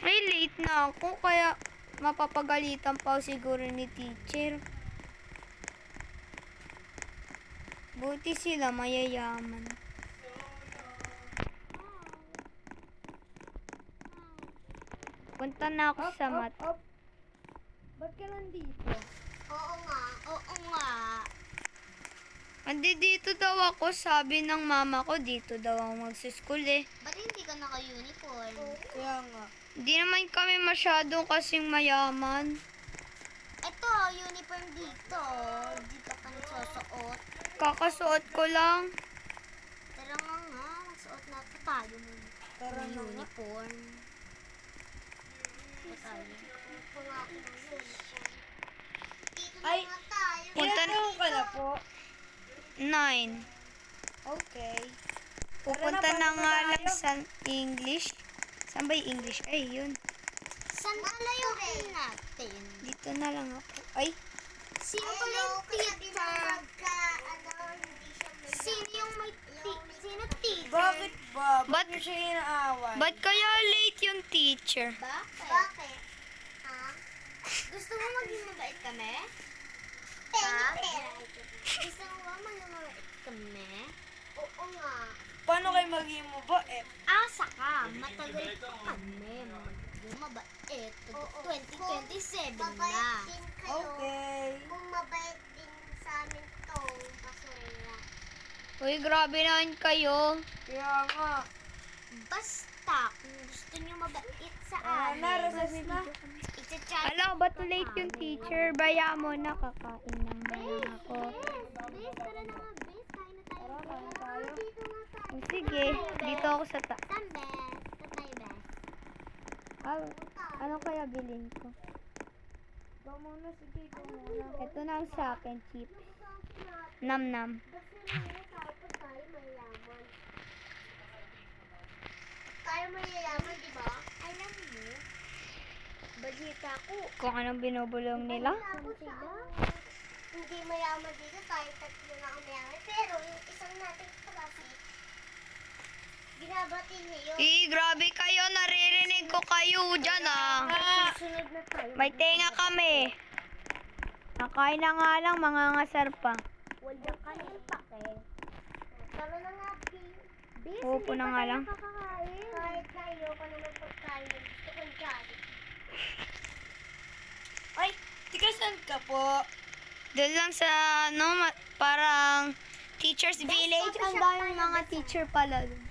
Ay, late na ako. Kaya mapapagalitan pa siguro ni teacher. Buti sila mayayaman. Punta na ako sa mat. Ba't ka nandito? Oo nga. Andi dito daw ako. Sabi ng mama ko, dito daw ako magsischool eh. Ba't hindi ka naka-uniform? Kaya nga. Hindi naman kami masyadong kasing mayaman. Ito, uniform dito. Dito ka nagsusuot. Kakasuot ko lang. Tara nga, magsuot na ito tayo ng Tara na nga. uniform. Ito tayo. Dito Ay, na tayo. Punta- Ilan taon ka na po? 9. Okay. Pupunta Tara na na, nga pasok lang tayo. sa English. Saan ba yung English? Ay, yun. Saan pala yung natin? Dito na lang ako. Ay, Sino pala yung teacher? Sino yung may Sino teacher? Bakit ba? Ba't- Ba't niyo siya inaaway? ba't kaya late yung teacher? Bakit? Ha? Gusto mo maging mabait kami? Ha? Gusto mo ba maging mabait kami? Oo nga. Paano kayo maging mabait? Asa ka? Matagal pa kami. Maging mabait. 2027 na. Okay. Kung mabait din sa amin to, basura. Uy, grabe naman kayo. Kaya nga. Basta, kung gusto nyo mabait sa amin, Narasas na. i-chat. Alam, ba't late yung teacher? Baya mo na, kakain lang na lang ako. Bes, tara na nga, bes. Kain na tayo. Tara, kain tayo. Dito nga tayo. O, sige, dito ako sa ta. Saan, bes? Saan tayo, bes? Ah, ano kaya bilhin ko? Ikaw muna, sige, ikaw muna. Ito na ang sa akin, chips. Nam-nam. Tayo mayayaman. Tayo mayayaman, di ba? Alam mo, balita ko. Kung anong binubulong nila. Hindi mayaman dito, tayo tatlo na ang mayaman. Pero yung isang nating klase, binabati niya yun. Grabe kayo, naririnig ko kayo dyan ah. Susunod na tayo. May tenga kami. Nakain na nga lang, mga ngasar pa. Wala ka nang pake. Tara na nga, Bis. Upo na nga lang. Nakakain. Kahit na ayoko naman pagkain. Gusto kong Jollibee. Ay, tika saan ka po? Doon lang sa, parang teacher's village. Ang daming mga teacher pala doon.